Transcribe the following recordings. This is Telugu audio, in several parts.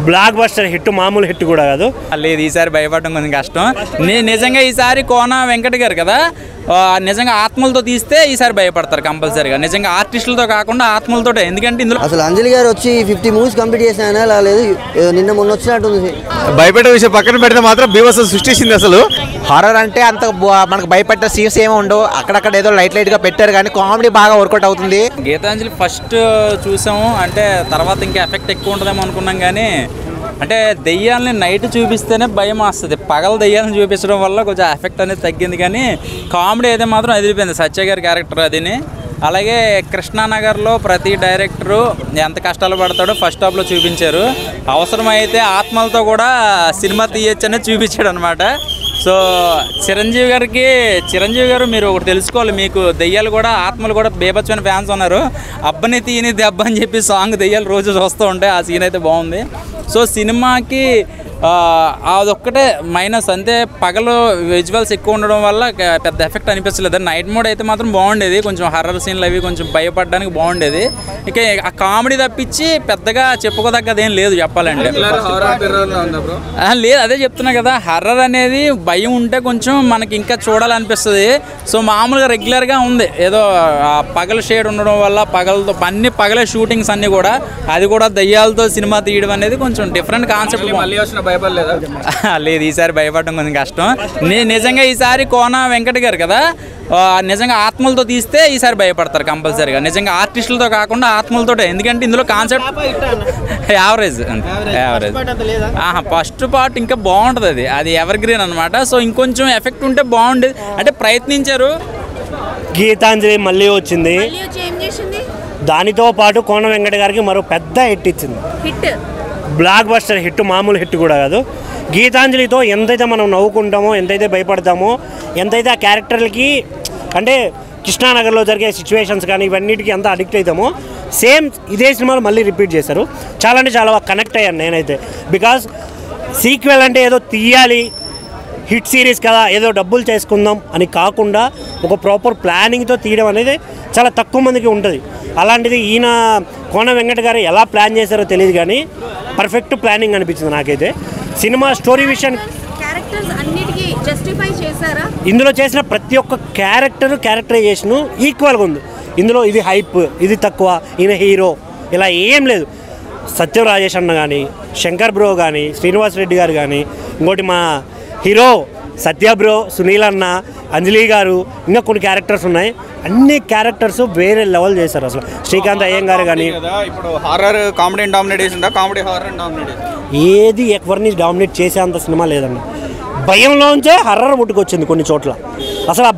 బ్లాక్ బస్టర్ హిట్, మామూలు హిట్ కూడా కాదు. లేదు, ఈసారి భయపడడం కొంచెం కష్టం. నిజంగా ఈసారి కోన వెంకట గారు కదా, నిజంగా ఆత్మలతో తీస్తే ఈసారి భయపడతారు కంపల్సరీగా. నిజంగా ఆర్టిస్టులతో కాకుండా ఆత్మలతో. ఎందుకంటే ఇందులో అసలు అంజలి గారు వచ్చి 50 మూవీస్ కంప్లీట్ చేసిన లేదు, నిన్న మొన్న వచ్చినట్టుంది. భయపెట్టే విషయం పక్కన పెడితే మాత్రం బీభత్సం సృష్టించింది. అసలు హారర్ అంటే అంత మనకు భయపెట్టే సీన్స్ ఏమో ఉండవు, అక్కడక్కడ ఏదో లైట్ గా పెట్టారు కానీ కామెడీ బాగా వర్కౌట్ అవుతుంది. గీతాంజలి ఫస్ట్ చూసాము అంటే తర్వాత ఇంకా ఎఫెక్ట్ ఎక్కువ ఉంటుందేమో అనుకున్నాం కానీ అంటే దెయ్యాలని నైట్ చూపిస్తేనే భయం వస్తుంది, పగల దెయ్యాలను చూపించడం వల్ల కొంచెం ఎఫెక్ట్ అనేది తగ్గింది. కానీ కామెడీ అయితే మాత్రం ఎదిరిపోయింది సత్య గారి క్యారెక్టర్ అదిని. అలాగే కృష్ణానగర్లో ప్రతి డైరెక్టరు ఎంత కష్టాలు పడతాడో ఫస్ట్ హాఫ్లో చూపించారు. అవసరమైతే ఆత్మలతో కూడా సినిమా తీయొచ్చనే చూపించాడు అనమాట. సో చిరంజీవి గారు మీరు ఒకటి తెలుసుకోవాలి, మీకు దెయ్యాలు కూడా ఆత్మలు కూడా బేబచ్చమైన ఫ్యాన్స్ ఉన్నారు. అబ్బని తీయని దెబ్బ అని చెప్పి సాంగ్ దెయ్యాలు రోజు చూస్తూ ఉంటాయి. ఆ సీన్ అయితే బాగుంది. సో సినిమాకి అదొక్కటే మైనస్, అంతే పగలు విజువల్స్ ఎక్కువ ఉండడం వల్ల పెద్ద ఎఫెక్ట్ అనిపించలేదు. నైట్ మోడ్ అయితే మాత్రం బాగుండేది, కొంచెం హర్రర్ సీన్లు అవి కొంచెం భయపడడానికి బాగుండేది. ఇక ఆ కామెడీ తప్పించి పెద్దగా చెప్పుకోదగ్గది ఏం లేదు చెప్పాలంటే. లేదు, అదే చెప్తున్నా కదా, హర్రర్ అనేది భయం ఉంటే కొంచెం మనకి ఇంకా చూడాలనిపిస్తుంది. సో మామూలుగా రెగ్యులర్గా ఉంది, ఏదో పగల షేడ్ ఉండడం వల్ల పగలతో అన్ని పగలే షూటింగ్స్ అన్నీ కూడా, అది కూడా దయ్యాలతో సినిమా తీయడం అనేది కొంచెం డిఫరెంట్ కాన్సెప్ట్. లేదు, ఈసారి భయపడడం కొంచెం కష్టం. నిజంగా ఈసారి కోన వెంకట గారు కదా, నిజంగా ఆత్మలతో తీస్తే ఈసారి భయపడతారు కంపల్సరీగా. నిజంగా ఆర్టిస్టులతో కాకుండా ఆత్మలతో. ఎందుకంటే ఇందులో కాన్సెప్ట్ యావరేజ్. ఫస్ట్ పార్ట్ ఇంకా బాగుంటుంది, అది ఎవర్ గ్రీన్ అనమాట. సో ఇంకొంచెం ఎఫెక్ట్ ఉంటే బాగుండేది, అంటే ప్రయత్నించారు. గీతాంజలి మళ్ళీ వచ్చింది, దానితో పాటు కోన వెంకట గారికి మరో పెద్ద హిట్ ఇచ్చింది. బ్లాక్ బస్టర్ హిట్, మామూలు హిట్ కూడా కాదు. గీతాంజలితో ఎంతైతే మనం నవ్వుకుంటామో, ఎంతైతే భయపడతామో, ఎంతైతే ఆ క్యారెక్టర్లకి అంటే కృష్ణానగర్లో జరిగే సిచ్యువేషన్స్ కానీ ఇవన్నిటికీ ఎంత అడిక్ట్ అవుతామో, సేమ్ ఇదే సినిమాలు మళ్ళీ రిపీట్ చేశారు. చాలా అంటే చాలా కనెక్ట్ అయ్యాను నేనైతే. బికాజ్ సీక్వెల్ అంటే ఏదో తీయాలి, హిట్ సిరీస్ కదా ఏదో డబ్బులు చేసుకుందాం అని కాకుండా ఒక ప్రాపర్ ప్లానింగ్తో తీయడం అనేది చాలా తక్కువ మందికి ఉంటుంది. అలాంటిది ఈయన కోన వెంకట గారు ఎలా ప్లాన్ చేశారో తెలియదు కానీ పర్ఫెక్ట్ ప్లానింగ్ అనిపించింది నాకైతే. సినిమా స్టోరీ విషయం ఇందులో చేసిన ప్రతి ఒక్క క్యారెక్టరైజేషను ఈక్వల్గా ఉంది. ఇందులో ఇది హైప్, ఇది తక్కువ, ఈయన హీరో ఇలా ఏం లేదు. సత్యం రాజేష్ అన్న కానీ, శంకర్ బ్రో కానీ, శ్రీనివాస్ రెడ్డి గారు కానీ, ఇంకోటి మా హీరో సత్య బ్రో, సునీల్ అన్న, అంజలి గారు, ఇంకా కొన్ని క్యారెక్టర్స్ ఉన్నాయి. అన్ని క్యారెక్టర్స్ వేరే లెవెల్ చేశారు అసలు. శ్రీకాంత్ అయ్యంగారు కానీ ఏది ఎవరిని డామినేట్ చేసేంత సినిమా లేదన్న. భయంలోంచే హర్రర్ పుట్టుకొచ్చింది కొన్ని చోట్ల. అసలు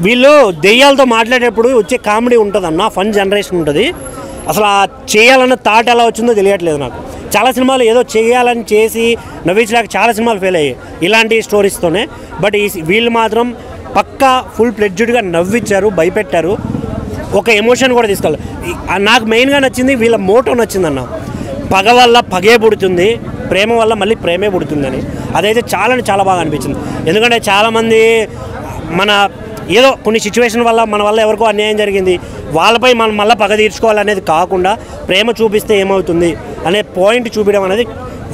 వీళ్ళు దెయ్యాలతో మాట్లాడేటప్పుడు వచ్చే కామెడీ ఉంటుందన్న, ఫన్ జనరేషన్ ఉంటుంది. అసలు ఆ చేయాలన్న థాట్ ఎలా వచ్చిందో తెలియట్లేదు నాకు. చాలా సినిమాలు ఏదో చేయాలని చేసి నవ్వించలేక చాలా సినిమాలు ఫెయిల్ అయ్యాయి ఇలాంటి స్టోరీస్తోనే. బట్ వీళ్ళు మాత్రం పక్కా ఫుల్ ప్లెడ్జ్డ్గా నవ్వించారు, భయపెట్టారు, ఒక ఎమోషన్ కూడా తీసుకోవాలి. నాకు మెయిన్గా నచ్చింది వీళ్ళ మోటో నచ్చిందన్న, పగ వల్ల పగే పుడుతుంది, ప్రేమ వల్ల మళ్ళీ ప్రేమే పుడుతుందని. అదైతే చాలా బాగా అనిపించింది. ఎందుకంటే చాలామంది మన ఏదో కొన్ని సిచ్యువేషన్ వల్ల మన వల్ల ఎవరికో అన్యాయం జరిగింది, వాళ్ళపై మనం మళ్ళీ పగ తీర్చుకోవాలనేది కాకుండా ప్రేమ చూపిస్తే ఏమవుతుంది అనే పాయింట్ చూపించడం అనేది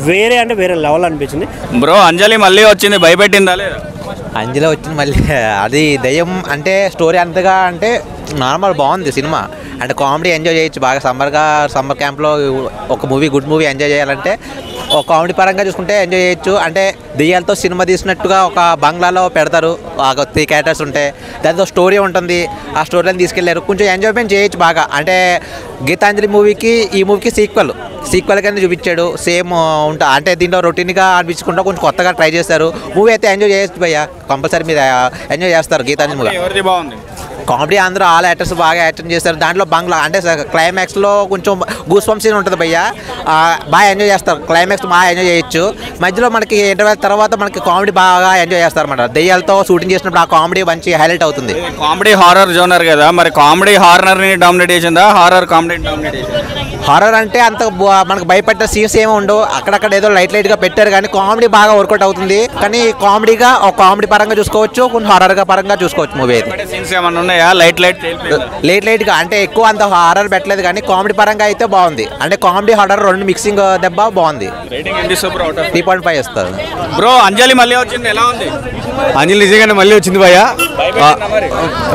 వేరే లెవెల్ అనిపించింది. బ్రో అంజలి మళ్ళీ వచ్చింది, భయపెట్టిందా లేదా? అంజలి వచ్చింది మళ్ళీ. అది దయ్యం అంటే స్టోరీ అంతగా అంటే నార్మల్ బాగుంది సినిమా. అంటే కామెడీ ఎంజాయ్ చేయొచ్చు బాగా. సమ్మర్ క్యాంప్లో ఒక గుడ్ మూవీ ఎంజాయ్ చేయాలంటే ఒక కామెడీ పరంగా చూసుకుంటే ఎంజాయ్ చేయొచ్చు. అంటే దెయ్యాలతో సినిమా తీసినట్టుగా ఒక బంగ్లాలో పెడతారు, 3 క్యారెక్టర్స్ ఉంటాయి, దాంతో స్టోరీ ఉంటుంది, ఆ స్టోరీని తీసుకెళ్లారు, కొంచెం ఎంజాయ్మెంట్ చేయొచ్చు బాగా. అంటే గీతాంజలి మూవీకి ఈ మూవీకి సీక్వెల్ కింద చూపించాడు, సేమ్ ఉంటా. అంటే దీంట్లో రొటీన్గా అనిపించకుండా కొంచెం కొత్తగా ట్రై చేస్తారు. మూవీ అయితే ఎంజాయ్ చేయొచ్చు భయ్యా, కంపల్సరీ మీరు ఎంజాయ్ చేస్తారు గీతాంజలి మూవీ. కామెడీ అందరూ ఆల్ యాక్టర్స్ బాగా యాక్షన్ చేస్తారు. దాంట్లో బంగ్లా అంటే క్లైమాక్స్లో కొంచెం గూస్ బంప్స్ సీన్ ఉంటుంది భయ్యా, బాగా ఎంజాయ్ చేస్తారు. క్లైమాక్స్ బాగా ఎంజాయ్ చేయొచ్చు. మధ్యలో మనకి ఇంటర్వెల్ తర్వాత మనకి కామెడీ బాగా ఎంజాయ్ చేస్తారు అన్నమాట. దెయ్యాలతో షూటింగ్ చేసినప్పుడు ఆ కామెడీ మంచి హైలైట్ అవుతుంది. కామెడీ హారర్ జోనర్ కదా, మరి కామెడీ హారర్ని డామినేట్ చేసిందా, హారర్ కామెడీ డామినేట్ చేసిందా? హారర్ అంటే అంత మనకు భయపెట్టే సీన్స్ ఏమి ఉండవు, అక్కడక్కడ ఏదో లైట్గా పెట్టారు కానీ కామెడీ బాగా వర్కౌట్ అవుతుంది. కానీ కామెడీగా ఒక కామెడీ పరంగా చూసుకోవచ్చు, కొంచెం హారర్గా పరంగా చూసుకోవచ్చు మూవీ అయితే. సీన్స్ ఏమన్నా ఉన్నాయా లైట్గా అంటే ఎక్కువ అంత హారర్ పెట్టలేదు కానీ కామెడీ పరంగా అయితే బాగుంది. అంటే కామెడీ హారర్ రెండు మిక్సింగ్ దెబ్బ బాగుంది. 3.5 ఇస్తారు. బ్రో అంజలి మళ్ళీ వచ్చింది, ఎలా ఉంది? అంజలి నిజంగానే మళ్ళీ వచ్చింది భయ్య.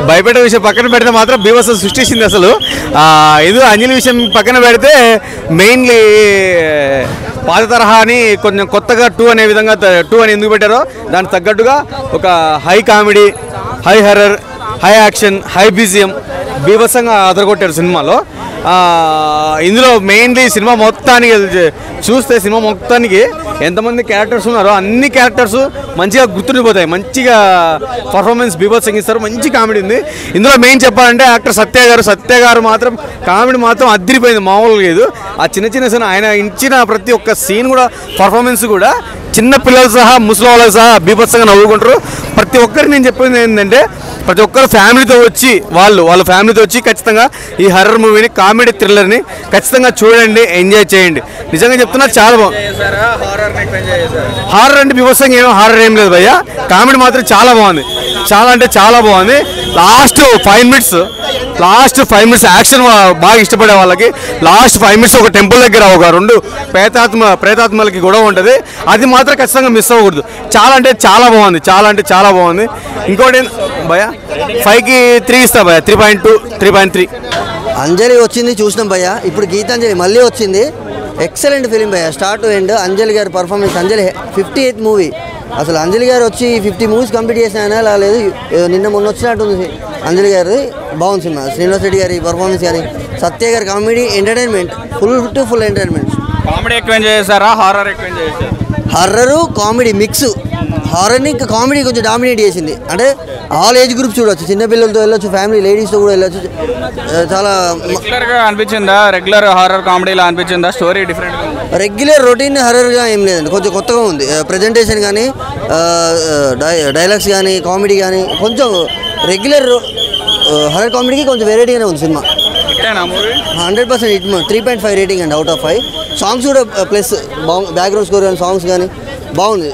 భయపెట్టే విషయం పక్కన పెడితే మాత్రం బీభత్సం సృష్టించింది అసలు. ఇది అంజలి విషయం పక్కన పెడితే మెయిన్లీ పాత తరహా అని కొంచెం కొత్తగా 2 అనే విధంగా 2 అని ఎందుకు పెట్టారో దానికి తగ్గట్టుగా ఒక high comedy, high horror, high action, high BGM బీభత్సంగా అదరగొట్టారు సినిమాలో. ఇందులో మెయిన్లీ సినిమా మొత్తానికి చూస్తే సినిమా మొత్తానికి ఎంతమంది క్యారెక్టర్స్ ఉన్నారో అన్ని క్యారెక్టర్స్ మంచిగా గుర్తుండిపోతాయి. మంచిగా పర్ఫార్మెన్స్ బీభత్సంగా ఇస్తారు, మంచి కామెడీ ఉంది. ఇందులో మెయిన్ చెప్పాలంటే యాక్టర్ సత్య గారు మాత్రం కామెడీ మాత్రం అదిరిపోయింది, మామూలుగా లేదు. ఆ చిన్న సీన్ ఆయన ఇచ్చిన ప్రతి ఒక్క సీన్ కూడా పర్ఫార్మెన్స్ కూడా చిన్న పిల్లలు సహా ముసలి వాళ్ళకి సహా బీభత్సంగా నవ్వుకుంటారు. ప్రతి ఒక్కరికి నేను చెప్పింది ఏంటంటే ప్రతి ఒక్కరు ఫ్యామిలీతో వచ్చి వాళ్ళ ఫ్యామిలీతో వచ్చి ఖచ్చితంగా ఈ హర్రర్ మూవీని, కామెడీ థ్రిల్లర్ని ఖచ్చితంగా చూడండి, ఎంజాయ్ చేయండి. నిజంగా చెప్తున్నా చాలా బాగుంది. హారర్ అంటే బీభత్సంగా హారర్ ఏం లేదు భయ్య, కామెడీ మాత్రం చాలా బాగుంది, చాలా అంటే చాలా బాగుంది. లాస్ట్ 5 మినిట్స్ యాక్షన్ బాగా ఇష్టపడే వాళ్ళకి లాస్ట్ 5 మినిట్స్ ఒక టెంపుల్ దగ్గర ఒక 2 ప్రేతాత్మలకి గొడవ ఉంటుంది, అది మాత్రం ఖచ్చితంగా మిస్ అవ్వకూడదు. చాలా అంటే చాలా బాగుంది. ఇంకోటి భయ్య 5కి 3 ఇస్తా భయ్య, 3.2, 3.3. అంజలి వచ్చింది చూసినాం భయ్య. ఇప్పుడు గీతాంజలి మళ్ళీ వచ్చింది. ఎక్సలెంట్ ఫిలిం భయ్య, స్టార్ట్ టు ఎండ్. అంజలి గారి పర్ఫార్మెన్స్, అంజలి 58th మూవీ. అసలు అంజలి గారు వచ్చి 50 మూవీస్ కంప్లీట్ చేసిన అలా లేదు, నిన్న మొన్న వచ్చినట్టుంది. అంజలి గారి బాగుంది సినిమా. శ్రీనివాస్ రెడ్డి గారి పర్ఫార్మెన్స్ కానీ, సత్య గారి comedy, entertainment full entertainment. Comedy ఎక్కువ ఎంజాయ్ చేశారా, హారర్ ఎక్కువ ఎంజాయ్ చేశారా? Horror comedy mix. హారర్ని ఇంకా కామెడీ కొంచెం డామినేట్ చేసింది. అంటే ఆల్ ఏజ్ గ్రూప్ చూడొచ్చు, చిన్నపిల్లలతో వెళ్ళొచ్చు, ఫ్యామిలీ లేడీస్తో కూడా వెళ్ళొచ్చు. చాలా రెగ్యులర్గా అనిపించిందా? రెగ్యులర్ హారర్ కామెడీలా అనిపించిందా? స్టోరీ డిఫరెంట్గా? రెగ్యులర్ రొటీన్ హర్రర్గా ఏం లేదండి, కొంచెం కొత్తగా ఉంది. ప్రజెంటేషన్ కానీ, డైలాగ్స్ కానీ, కామెడీ కానీ కొంచెం రెగ్యులర్ హర్రర్ కామెడీకి కొంచెం వెరైటీగానే ఉంది సినిమా. 100% హిట్. 3.5 రేటింగ్ అండి అవుట్ ఆఫ్ 5. సాంగ్స్ కూడా ప్లస్ బాగుంది, బ్యాక్గ్రౌండ్ స్కోర్ కానీ సాంగ్స్ కానీ బాగుంది.